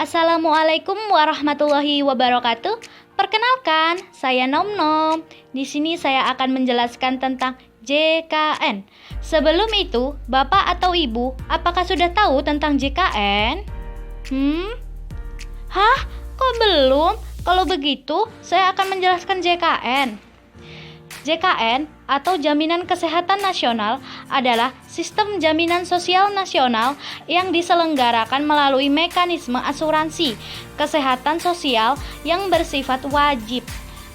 Assalamualaikum warahmatullahi wabarakatuh. Perkenalkan, saya Nom Nom. Di sini saya akan menjelaskan tentang JKN. Sebelum itu, Bapak atau Ibu, apakah sudah tahu tentang JKN? Hah? Kok belum? Kalau begitu, saya akan menjelaskan JKN. JKN atau Jaminan Kesehatan Nasional adalah sistem jaminan sosial nasional yang diselenggarakan melalui mekanisme asuransi kesehatan sosial yang bersifat wajib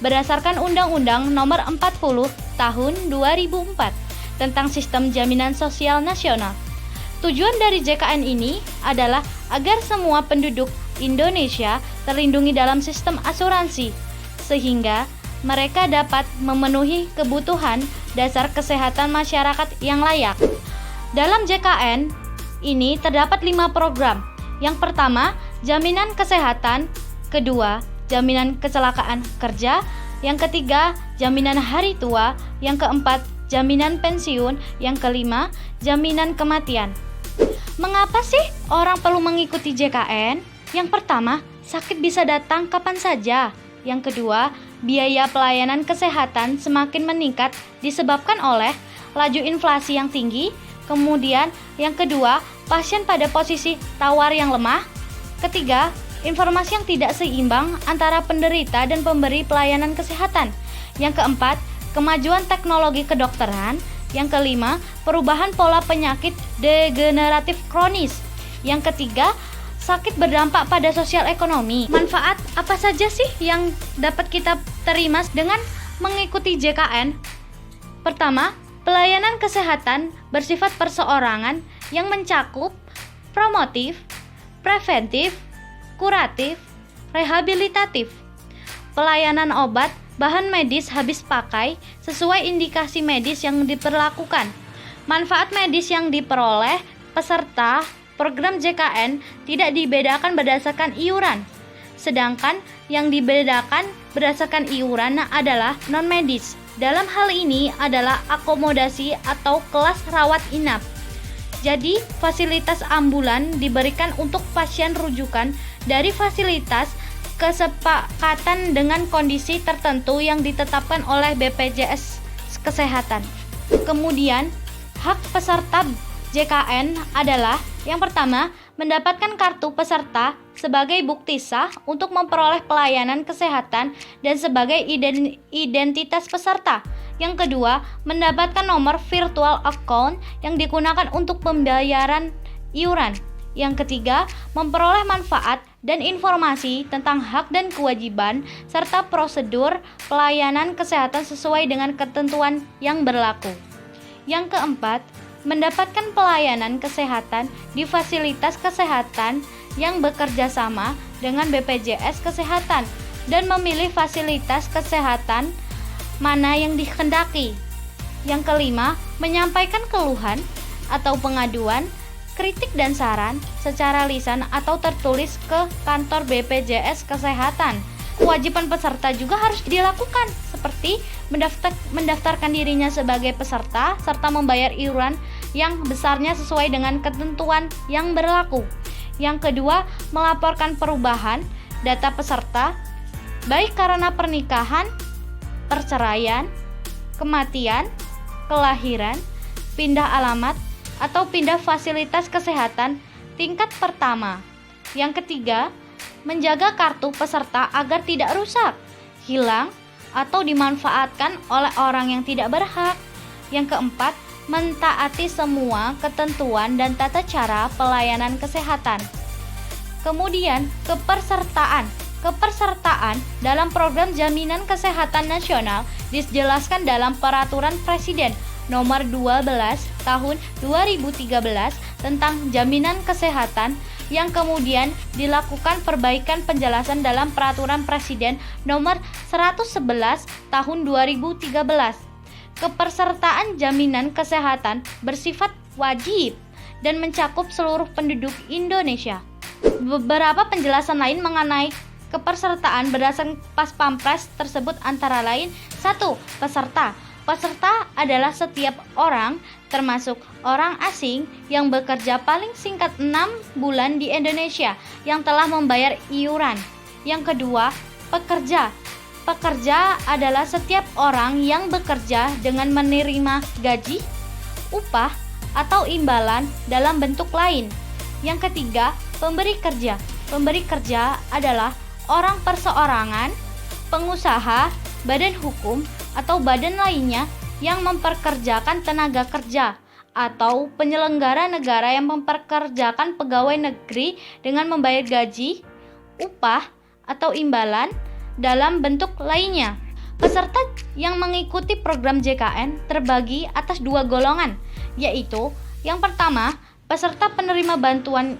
berdasarkan Undang-Undang Nomor 40 Tahun 2004 tentang Sistem Jaminan Sosial Nasional. Tujuan dari JKN ini adalah agar semua penduduk Indonesia terlindungi dalam sistem asuransi sehingga mereka dapat memenuhi kebutuhan dasar kesehatan masyarakat yang layak. Dalam JKN ini terdapat 5 program. Yang pertama, jaminan kesehatan. Kedua, jaminan kecelakaan kerja. Yang ketiga, jaminan hari tua. Yang keempat, jaminan pensiun. Yang kelima, jaminan kematian. Mengapa sih orang perlu mengikuti JKN? Yang pertama, sakit bisa datang kapan saja. Yang kedua, biaya pelayanan kesehatan semakin meningkat disebabkan oleh laju inflasi yang tinggi. Kemudian, yang kedua, pasien pada posisi tawar yang lemah. Ketiga, informasi yang tidak seimbang antara penderita dan pemberi pelayanan kesehatan. Yang keempat, kemajuan teknologi kedokteran. Yang kelima, perubahan pola penyakit degeneratif kronis. Yang ketiga, sakit berdampak pada sosial ekonomi. Manfaat apa saja sih yang dapat kita terima dengan mengikuti JKN? Pertama, pelayanan kesehatan bersifat perseorangan yang mencakup promotif, preventif, kuratif, rehabilitatif. Pelayanan obat, bahan medis habis pakai sesuai indikasi medis yang diperlakukan. Manfaat medis yang diperoleh peserta program JKN tidak dibedakan berdasarkan iuran, sedangkan yang dibedakan berdasarkan iuran adalah non-medis. Dalam hal ini adalah akomodasi atau kelas rawat inap. Jadi, fasilitas ambulan diberikan untuk pasien rujukan dari fasilitas kesepakatan dengan kondisi tertentu yang ditetapkan oleh BPJS Kesehatan. Kemudian, hak peserta JKN adalah yang pertama, mendapatkan kartu peserta sebagai bukti sah untuk memperoleh pelayanan kesehatan dan sebagai identitas peserta. Yang kedua, mendapatkan nomor virtual account yang digunakan untuk pembayaran iuran. Yang ketiga, memperoleh manfaat dan informasi tentang hak dan kewajiban serta prosedur pelayanan kesehatan sesuai dengan ketentuan yang berlaku. Yang keempat, mendapatkan pelayanan kesehatan di fasilitas kesehatan yang bekerja sama dengan BPJS Kesehatan dan memilih fasilitas kesehatan mana yang dikehendaki. Yang kelima, menyampaikan keluhan atau pengaduan, kritik dan saran secara lisan atau tertulis ke kantor BPJS Kesehatan. Kewajiban peserta juga harus dilakukan seperti mendaftarkan dirinya sebagai peserta serta membayar iuran yang besarnya sesuai dengan ketentuan yang berlaku. Yang kedua, melaporkan perubahan data peserta baik karena pernikahan, perceraian, kematian, kelahiran, pindah alamat atau pindah fasilitas kesehatan tingkat pertama. Yang ketiga, menjaga kartu peserta agar tidak rusak, hilang, atau dimanfaatkan oleh orang yang tidak berhak. Yang keempat, mentaati semua ketentuan dan tata cara pelayanan kesehatan. Kemudian, kepesertaan. Kepesertaan dalam program Jaminan Kesehatan Nasional dijelaskan dalam Peraturan Presiden Nomor 12 Tahun 2013 tentang Jaminan Kesehatan yang kemudian dilakukan perbaikan penjelasan dalam Peraturan Presiden Nomor 111 Tahun 2013. Kepesertaan jaminan kesehatan bersifat wajib dan mencakup seluruh penduduk Indonesia. Beberapa penjelasan lain mengenai kepesertaan berdasarkan Paspampres tersebut antara lain 1. Peserta. Peserta adalah setiap orang termasuk orang asing yang bekerja paling singkat 6 bulan di Indonesia yang telah membayar iuran. Yang kedua, pekerja. Pekerja adalah setiap orang yang bekerja dengan menerima gaji, upah, atau imbalan dalam bentuk lain. Yang ketiga, pemberi kerja. Pemberi kerja adalah orang perseorangan, pengusaha, badan hukum, atau badan lainnya yang memperkerjakan tenaga kerja atau penyelenggara negara yang memperkerjakan pegawai negeri dengan membayar gaji, upah, atau imbalan dalam bentuk lainnya. Peserta yang mengikuti program JKN terbagi atas 2 golongan, yaitu yang pertama, peserta penerima bantuan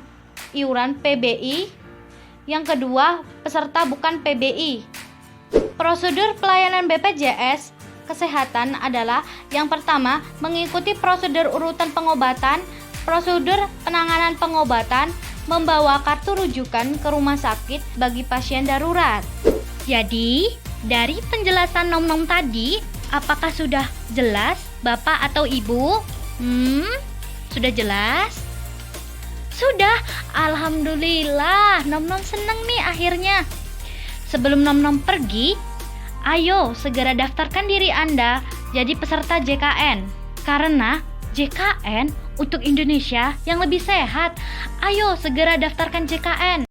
iuran PBI, yang kedua, peserta bukan PBI. Prosedur pelayanan BPJS Kesehatan adalah yang pertama, mengikuti prosedur urutan pengobatan, prosedur penanganan pengobatan, membawa kartu rujukan ke rumah sakit bagi pasien darurat. Jadi, dari penjelasan Nom-Nom tadi, apakah sudah jelas Bapak atau Ibu? Sudah jelas? Sudah, alhamdulillah, Nom-Nom seneng nih akhirnya. Sebelum Nom-Nom pergi, ayo segera daftarkan diri Anda jadi peserta JKN. Karena JKN untuk Indonesia yang lebih sehat. Ayo segera daftarkan JKN.